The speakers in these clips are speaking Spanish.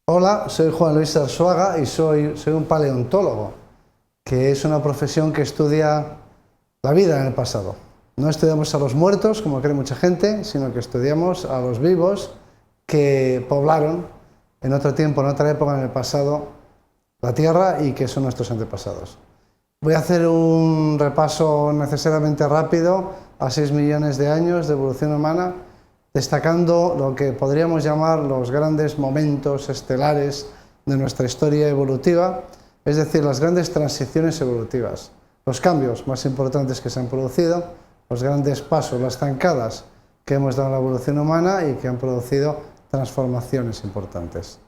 Hola, soy Juan Luis Arzuaga y soy un paleontólogo, que es una profesión que estudia la vida en el pasado. No estudiamos a los muertos, como cree mucha gente, sino que estudiamos a los vivos que poblaron en otro tiempo, en otra época, en el pasado, la Tierra y que son nuestros antepasados. Voy a hacer un repaso necesariamente rápido a 6 millones de años de evolución humana, destacando lo que podríamos llamar los grandes momentos estelares de nuestra historia evolutiva, es decir, las grandes transiciones evolutivas, los cambios más importantes que se han producido, los grandes pasos, las zancadas que hemos dado en la evolución humana y que han producido transformaciones importantes.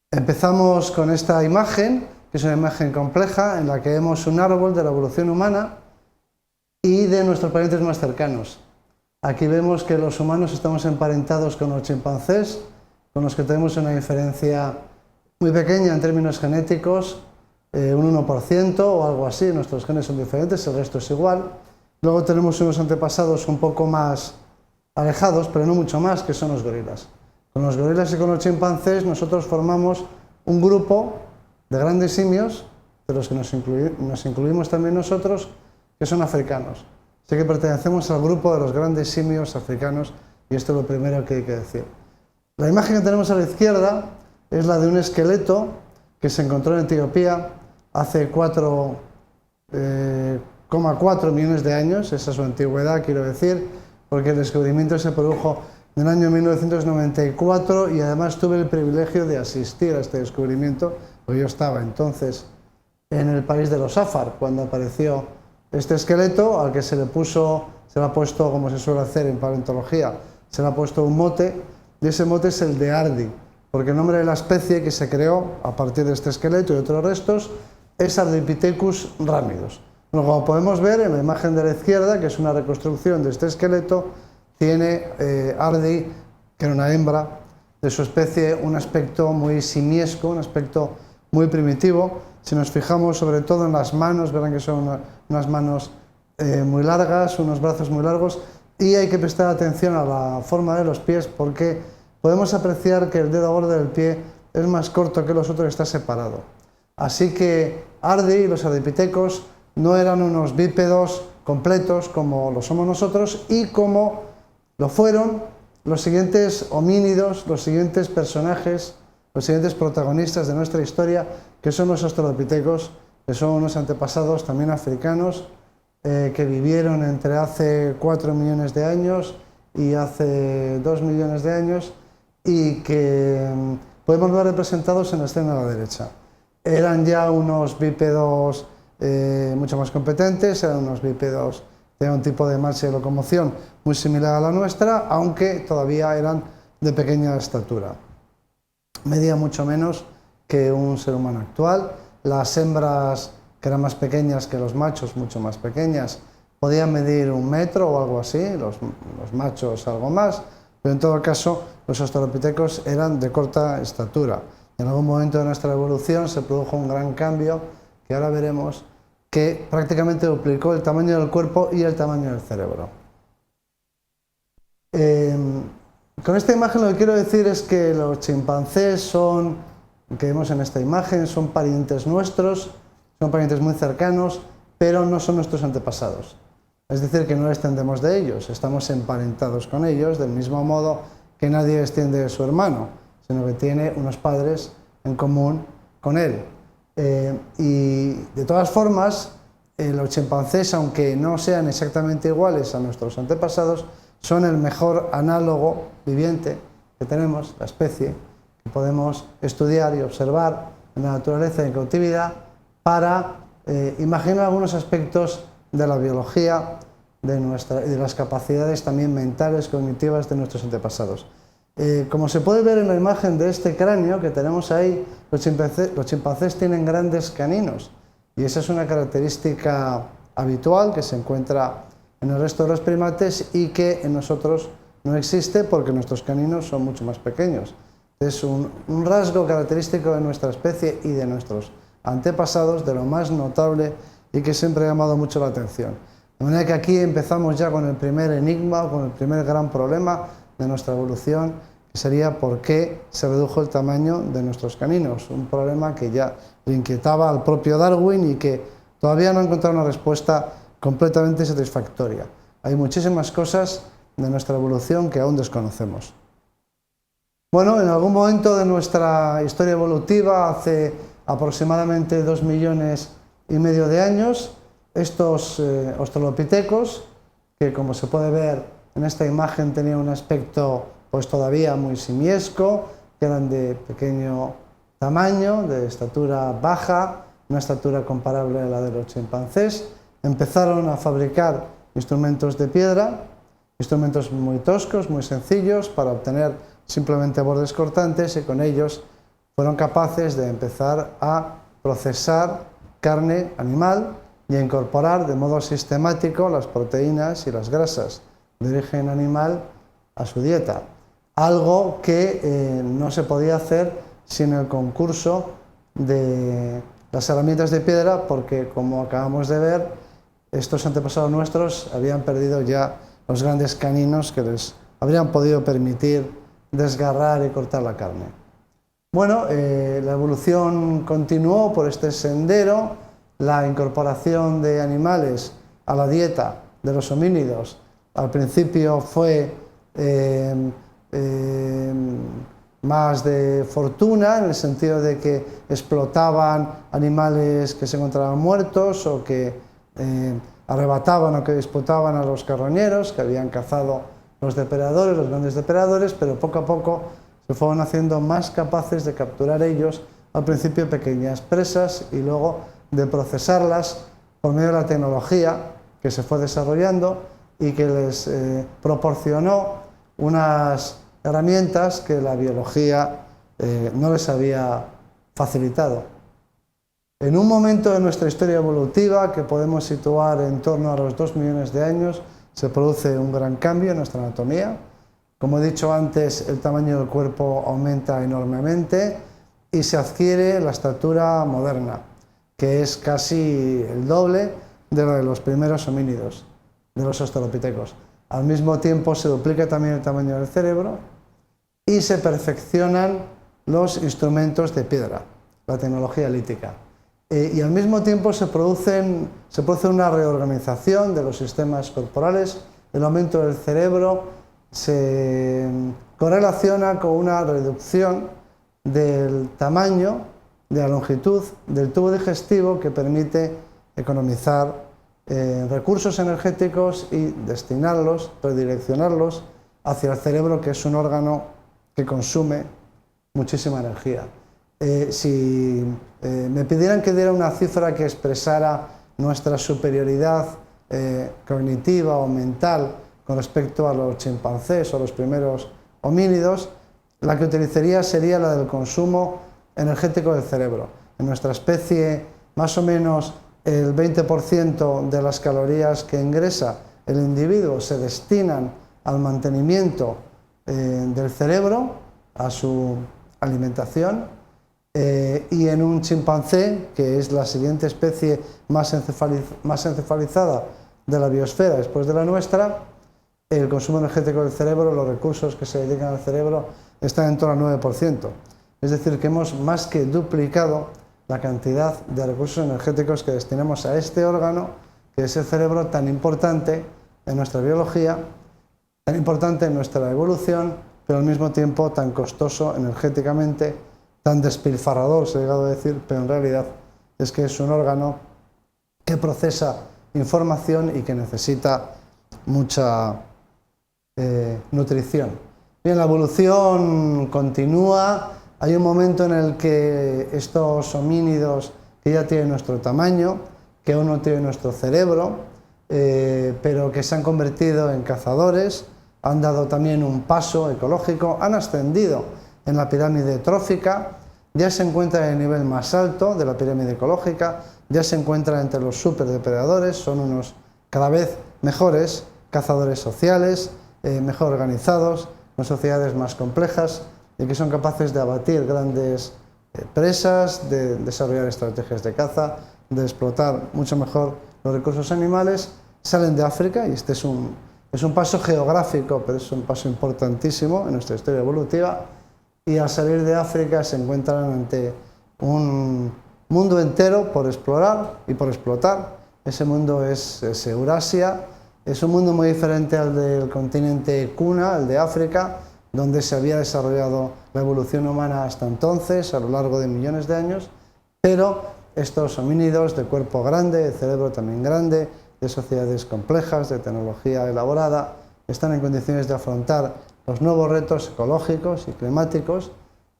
Empezamos con esta imagen, que es una imagen compleja en la que vemos un árbol de la evolución humana y de nuestros parientes más cercanos. Aquí vemos que los humanos estamos emparentados con los chimpancés, con los que tenemos una diferencia muy pequeña en términos genéticos, un 1% o algo así, nuestros genes son diferentes, el resto es igual. Luego tenemos unos antepasados un poco más alejados, pero no mucho más, que son los gorilas. Con los gorilas y con los chimpancés nosotros formamos un grupo de grandes simios, de los que nos incluimos también nosotros, que son africanos. Así que pertenecemos al grupo de los grandes simios africanos y esto es lo primero que hay que decir. La imagen que tenemos a la izquierda es la de un esqueleto que se encontró en Etiopía hace 4,4 millones de años, esa es su antigüedad, quiero decir, porque el descubrimiento se produjo en el año 1994 y además tuve el privilegio de asistir a este descubrimiento, porque yo estaba entonces en el país de los Afar cuando apareció este esqueleto, al que se le ha puesto, como se suele hacer en paleontología, se le ha puesto un mote, y ese mote es el de Ardi, porque el nombre de la especie que se creó a partir de este esqueleto y otros restos es Ardipithecus ramidus. Bueno, como podemos ver en la imagen de la izquierda, que es una reconstrucción de este esqueleto, tiene Ardi, que era una hembra de su especie, un aspecto muy simiesco, un aspecto muy primitivo. Si nos fijamos sobre todo en las manos, verán que son unas manos muy largas, unos brazos muy largos, y hay que prestar atención a la forma de los pies porque podemos apreciar que el dedo gordo del pie es más corto que los otros y está separado. Así que Ardi y los ardipithecos no eran unos bípedos completos como lo somos nosotros y como lo fueron los siguientes homínidos, los siguientes personajes, los siguientes protagonistas de nuestra historia, que son los australopithecos, que son unos antepasados también africanos, que vivieron entre hace 4 millones de años y hace 2 millones de años y que podemos ver representados en la escena a la derecha. Eran ya unos bípedos mucho más competentes, eran unos bípedos de un tipo de marcha y locomoción muy similar a la nuestra, aunque todavía eran de pequeña estatura. Medía mucho menos que un ser humano actual. Las hembras, que eran más pequeñas que los machos, mucho más pequeñas, podían medir 1 metro o algo así, los machos algo más, pero en todo caso los australopithecos eran de corta estatura. En algún momento de nuestra evolución se produjo un gran cambio, que ahora veremos, que prácticamente duplicó el tamaño del cuerpo y el tamaño del cerebro. Con esta imagen lo que quiero decir es que los chimpancés que vemos en esta imagen, son parientes nuestros, son parientes muy cercanos, pero no son nuestros antepasados. Es decir, que no descendemos de ellos, estamos emparentados con ellos del mismo modo que nadie desciende de su hermano, sino que tiene unos padres en común con él. Y de todas formas, los chimpancés, aunque no sean exactamente iguales a nuestros antepasados, son el mejor análogo viviente que tenemos, la especie, que podemos estudiar y observar en la naturaleza y en cautividad para imaginar algunos aspectos de la biología y de las capacidades también mentales, cognitivas de nuestros antepasados. Como se puede ver en la imagen de este cráneo que tenemos ahí, los chimpancés tienen grandes caninos y esa es una característica habitual que se encuentra en el resto de los primates y que en nosotros no existe porque nuestros caninos son mucho más pequeños. Es un rasgo característico de nuestra especie y de nuestros antepasados, de lo más notable y que siempre ha llamado mucho la atención. De manera que aquí empezamos ya con el primer enigma, con el primer gran problema de nuestra evolución, que sería por qué se redujo el tamaño de nuestros caninos, un problema que ya le inquietaba al propio Darwin y que todavía no ha encontrado una respuesta completamente satisfactoria. Hay muchísimas cosas de nuestra evolución que aún desconocemos. Bueno, en algún momento de nuestra historia evolutiva, hace aproximadamente 2,5 millones de años, estos australopitecos, que como se puede ver en esta imagen tenían un aspecto pues todavía muy simiesco, que eran de pequeño tamaño, de estatura baja, una estatura comparable a la de los chimpancés, empezaron a fabricar instrumentos de piedra, instrumentos muy toscos, muy sencillos, para obtener simplemente bordes cortantes, y con ellos fueron capaces de empezar a procesar carne animal y a incorporar de modo sistemático las proteínas y las grasas de origen animal a su dieta. Algo que no se podía hacer sin el concurso de las herramientas de piedra, porque como acabamos de ver, estos antepasados nuestros habían perdido ya los grandes caninos que les habrían podido permitir desgarrar y cortar la carne. Bueno, la evolución continuó por este sendero, la incorporación de animales a la dieta de los homínidos al principio fue más de fortuna, en el sentido de que explotaban animales que se encontraban muertos o que arrebataban o que disputaban a los carroñeros que habían cazado los depredadores, los grandes depredadores, pero poco a poco se fueron haciendo más capaces de capturar ellos, al principio pequeñas presas, y luego de procesarlas por medio de la tecnología que se fue desarrollando y que les proporcionó unas herramientas que la biología no les había facilitado. En un momento de nuestra historia evolutiva, que podemos situar en torno a los 2 millones de años, se produce un gran cambio en nuestra anatomía. Como he dicho antes, el tamaño del cuerpo aumenta enormemente y se adquiere la estatura moderna, que es casi el doble de la de los primeros homínidos, de los australopitecos. Al mismo tiempo se duplica también el tamaño del cerebro y se perfeccionan los instrumentos de piedra, la tecnología lítica. Y al mismo tiempo se produce una reorganización de los sistemas corporales. El aumento del cerebro se correlaciona con una reducción del tamaño, de la longitud del tubo digestivo, que permite economizar recursos energéticos y destinarlos, redireccionarlos hacia el cerebro, que es un órgano que consume muchísima energía. Si me pidieran que diera una cifra que expresara nuestra superioridad cognitiva o mental con respecto a los chimpancés o los primeros homínidos, la que utilizaría sería la del consumo energético del cerebro. En nuestra especie, más o menos el 20% de las calorías que ingresa el individuo se destinan al mantenimiento del cerebro, a su alimentación, y en un chimpancé, que es la siguiente especie más encefalizada de la biosfera después de la nuestra, el consumo energético del cerebro, los recursos que se dedican al cerebro, están en torno al 9%. Es decir, que hemos más que duplicado la cantidad de recursos energéticos que destinamos a este órgano, que es el cerebro, tan importante en nuestra biología, tan importante en nuestra evolución, pero al mismo tiempo tan costoso energéticamente, tan despilfarrador, se ha llegado a decir, pero en realidad es que es un órgano que procesa información y que necesita mucha nutrición. Bien, la evolución continúa. Hay un momento en el que estos homínidos, que ya tienen nuestro tamaño, que aún no tienen nuestro cerebro, pero que se han convertido en cazadores, han dado también un paso ecológico, han ascendido en la pirámide trófica, ya se encuentran en el nivel más alto de la pirámide ecológica, ya se encuentran entre los superdepredadores, son unos cada vez mejores cazadores sociales, mejor organizados, con sociedades más complejas y que son capaces de abatir grandes presas, de desarrollar estrategias de caza, de explotar mucho mejor los recursos animales. Salen de África, y este es un Es un paso geográfico, pero es un paso importantísimo en nuestra historia evolutiva, y al salir de África se encuentran ante un mundo entero por explorar y por explotar. Ese mundo es Eurasia, es un mundo muy diferente al del continente cuna, el de África, donde se había desarrollado la evolución humana hasta entonces, a lo largo de millones de años, pero estos homínidos de cuerpo grande, de cerebro también grande, de sociedades complejas, de tecnología elaborada, están en condiciones de afrontar los nuevos retos ecológicos y climáticos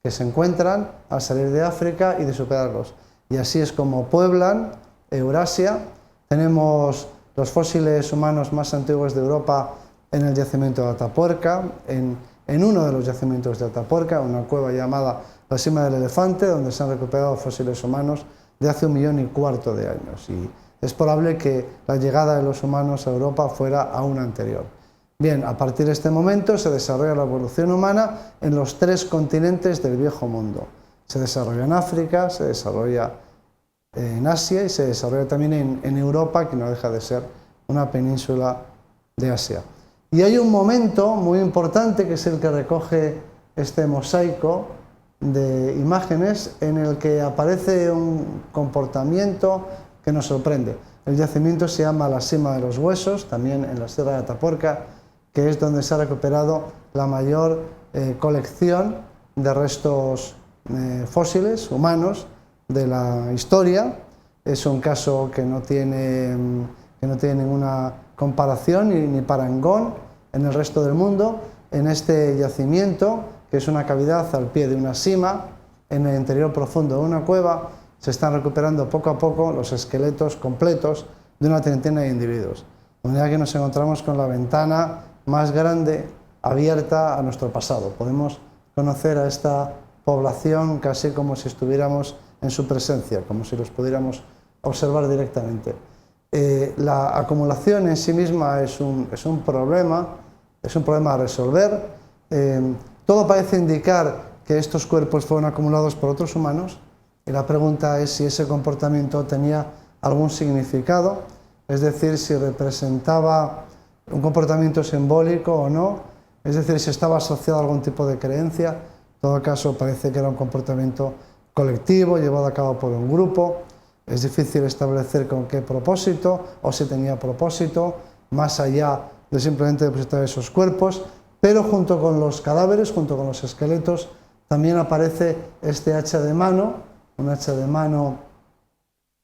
que se encuentran al salir de África y de superarlos. Y así es como pueblan Eurasia. Tenemos los fósiles humanos más antiguos de Europa en el yacimiento de Atapuerca, en uno de los yacimientos de Atapuerca, una cueva llamada la Sima del Elefante, donde se han recuperado fósiles humanos de hace 1,25 millones de años. Y es probable que la llegada de los humanos a Europa fuera aún anterior. Bien, a partir de este momento se desarrolla la evolución humana en los 3 continentes del viejo mundo. Se desarrolla en África, se desarrolla en Asia y se desarrolla también en Europa, que no deja de ser una península de Asia. Y hay un momento muy importante, que es el que recoge este mosaico de imágenes, en el que aparece un comportamiento que nos sorprende. El yacimiento se llama la Sima de los Huesos, también en la Sierra de Atapuerca, que es donde se ha recuperado la mayor colección de restos fósiles humanos de la historia. Es un caso que no tiene ninguna comparación ni parangón en el resto del mundo. En este yacimiento, que es una cavidad al pie de una sima, en el interior profundo de una cueva, se están recuperando poco a poco los esqueletos completos de una treintena de individuos. De manera que nos encontramos con la ventana más grande abierta a nuestro pasado. Podemos conocer a esta población casi como si estuviéramos en su presencia, como si los pudiéramos observar directamente. La acumulación en sí misma es un problema a resolver. Todo parece indicar que estos cuerpos fueron acumulados por otros humanos, y la pregunta es si ese comportamiento tenía algún significado, es decir, si representaba un comportamiento simbólico o no, es decir, si estaba asociado a algún tipo de creencia. En todo caso, parece que era un comportamiento colectivo, llevado a cabo por un grupo. Es difícil establecer con qué propósito, o si tenía propósito, más allá de simplemente depositar esos cuerpos, pero junto con los cadáveres, junto con los esqueletos, también aparece este hacha de mano, un hacha de mano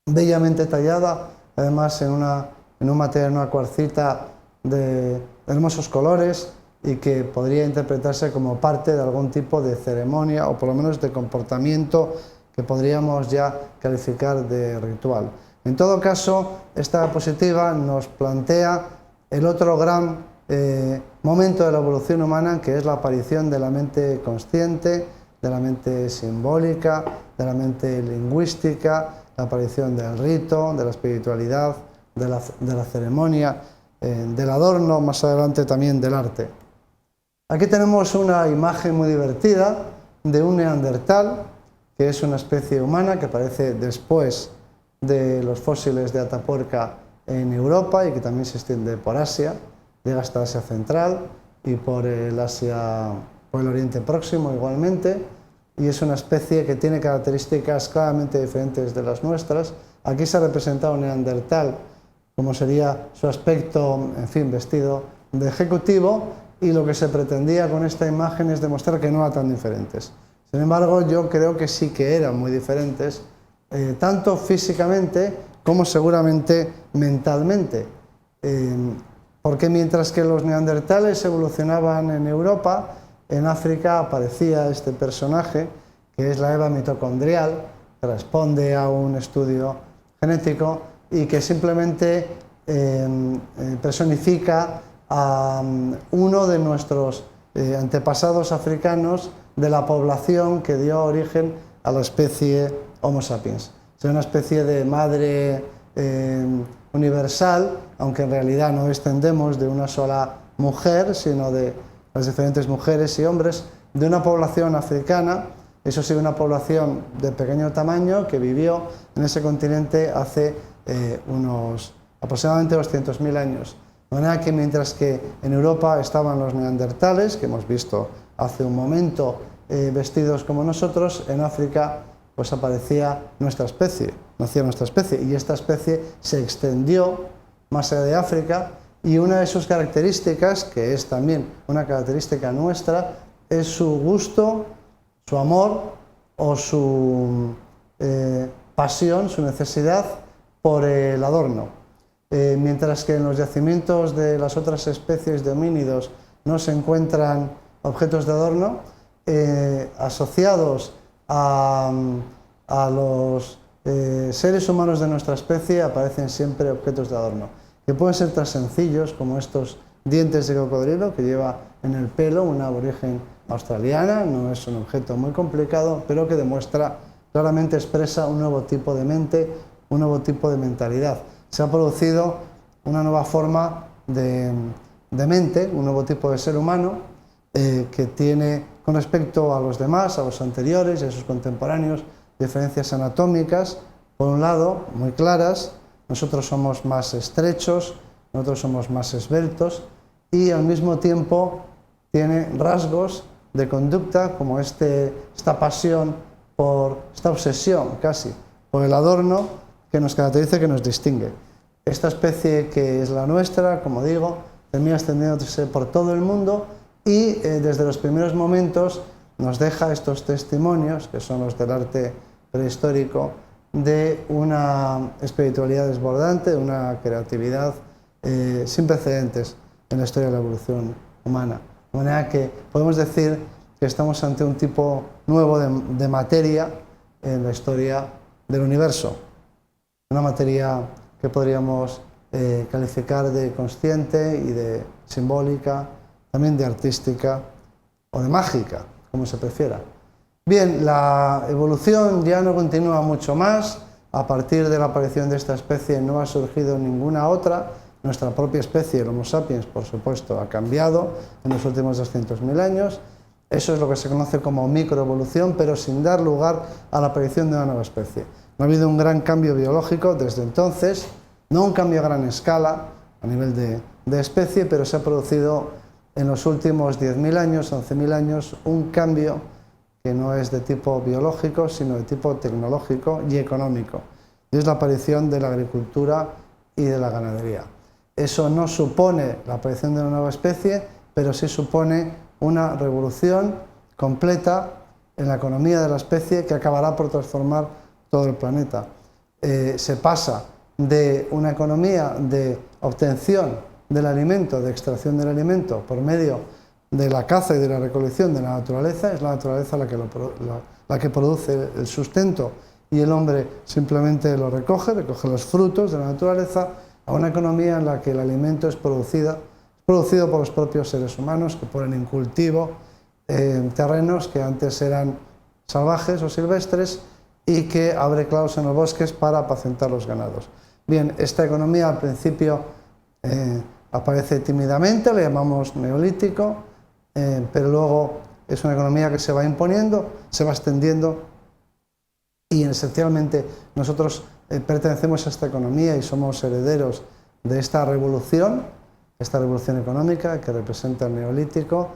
bellamente tallada, además en un material, en una cuarcita de hermosos colores, y que podría interpretarse como parte de algún tipo de ceremonia, o por lo menos de comportamiento que podríamos ya calificar de ritual. En todo caso, esta diapositiva nos plantea el otro gran momento de la evolución humana, que es la aparición de la mente consciente, de la mente simbólica, de la mente lingüística, la aparición del rito, de la espiritualidad, de la ceremonia, del adorno, más adelante también del arte. Aquí tenemos una imagen muy divertida de un neandertal, que es una especie humana que aparece después de los fósiles de Atapuerca en Europa, y que también se extiende por Asia, llega hasta Asia Central y por el Oriente Próximo igualmente, y es una especie que tiene características claramente diferentes de las nuestras. Aquí se ha representado un neandertal, como sería su aspecto, en fin, vestido de ejecutivo, y lo que se pretendía con esta imagen es demostrar que no eran tan diferentes. Sin embargo, yo creo que sí que eran muy diferentes, tanto físicamente como seguramente mentalmente, porque mientras que los neandertales evolucionaban en Europa, en África aparecía este personaje, que es la Eva mitocondrial, que responde a un estudio genético y que simplemente personifica a uno de nuestros antepasados africanos, de la población que dio origen a la especie Homo sapiens. Es una especie de madre universal, aunque en realidad no descendemos de una sola mujer, sino de las diferentes mujeres y hombres de una población africana, eso sí, una población de pequeño tamaño que vivió en ese continente hace unos aproximadamente 200.000 años. De manera que mientras que en Europa estaban los neandertales, que hemos visto hace un momento vestidos como nosotros, en África pues aparecía nuestra especie, nacía nuestra especie, y esta especie se extendió más allá de África, y una de sus características, que es también una característica nuestra, es su gusto, su amor o su pasión, su necesidad por el adorno. Mientras que en los yacimientos de las otras especies de homínidos no se encuentran objetos de adorno, asociados a los seres humanos de nuestra especie aparecen siempre objetos de adorno, que pueden ser tan sencillos como estos dientes de cocodrilo que lleva en el pelo una aborigen australiana. No es un objeto muy complicado, pero que demuestra, claramente expresa un nuevo tipo de mente, un nuevo tipo de mentalidad. Se ha producido una nueva forma de mente, un nuevo tipo de ser humano que tiene, con respecto a los demás, a los anteriores y a sus contemporáneos, diferencias anatómicas, por un lado, muy claras. Nosotros somos más estrechos, nosotros somos más esbeltos, y al mismo tiempo tiene rasgos de conducta como esta pasión, esta obsesión casi por el adorno que nos caracteriza y que nos distingue. Esta especie que es la nuestra, como digo, termina extendiéndose por todo el mundo y desde los primeros momentos nos deja estos testimonios, que son los del arte prehistórico, de una espiritualidad desbordante, de una creatividad sin precedentes en la historia de la evolución humana. De manera que podemos decir que estamos ante un tipo nuevo de materia en la historia del universo. Una materia que podríamos calificar de consciente y de simbólica, también de artística o de mágica, como se prefiera. Bien, la evolución ya no continúa mucho más. A partir de la aparición de esta especie no ha surgido ninguna otra. Nuestra propia especie, el Homo sapiens, por supuesto, ha cambiado en los últimos 200.000 años. Eso es lo que se conoce como microevolución, pero sin dar lugar a la aparición de una nueva especie. No ha habido un gran cambio biológico desde entonces, no un cambio a gran escala a nivel de especie, pero se ha producido en los últimos 10.000 años, 11.000 años, un cambio que no es de tipo biológico, sino de tipo tecnológico y económico. Y es la aparición de la agricultura y de la ganadería. Eso no supone la aparición de una nueva especie, pero sí supone una revolución completa en la economía de la especie que acabará por transformar todo el planeta. Se pasa de una economía de obtención del alimento, de extracción del alimento por medio de la caza y de la recolección de la naturaleza. Es la naturaleza la que produce el sustento y el hombre simplemente lo recoge los frutos de la naturaleza, a una economía en la que el alimento es producido por los propios seres humanos, que ponen en cultivo terrenos que antes eran salvajes o silvestres y que abre claros en los bosques para apacentar los ganados. Bien, esta economía al principio aparece tímidamente, le llamamos neolítico, pero luego es una economía que se va imponiendo, se va extendiendo, y esencialmente nosotros pertenecemos a esta economía y somos herederos de esta revolución económica que representa el neolítico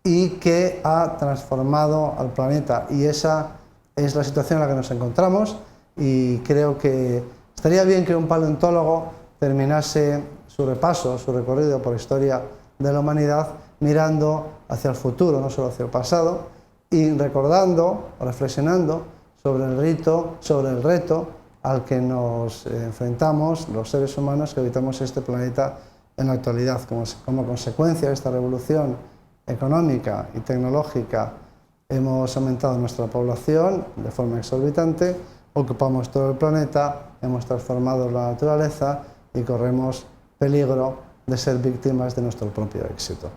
y que ha transformado al planeta. Y esa es la situación en la que nos encontramos, y creo que estaría bien que un paleontólogo terminase su repaso, su recorrido por la historia de la humanidad mirando hacia el futuro, no solo hacia el pasado, y recordando o reflexionando sobre el reto al que nos enfrentamos los seres humanos que habitamos este planeta en la actualidad. Como consecuencia de esta revolución económica y tecnológica hemos aumentado nuestra población de forma exorbitante, ocupamos todo el planeta, hemos transformado la naturaleza y corremos peligro de ser víctimas de nuestro propio éxito.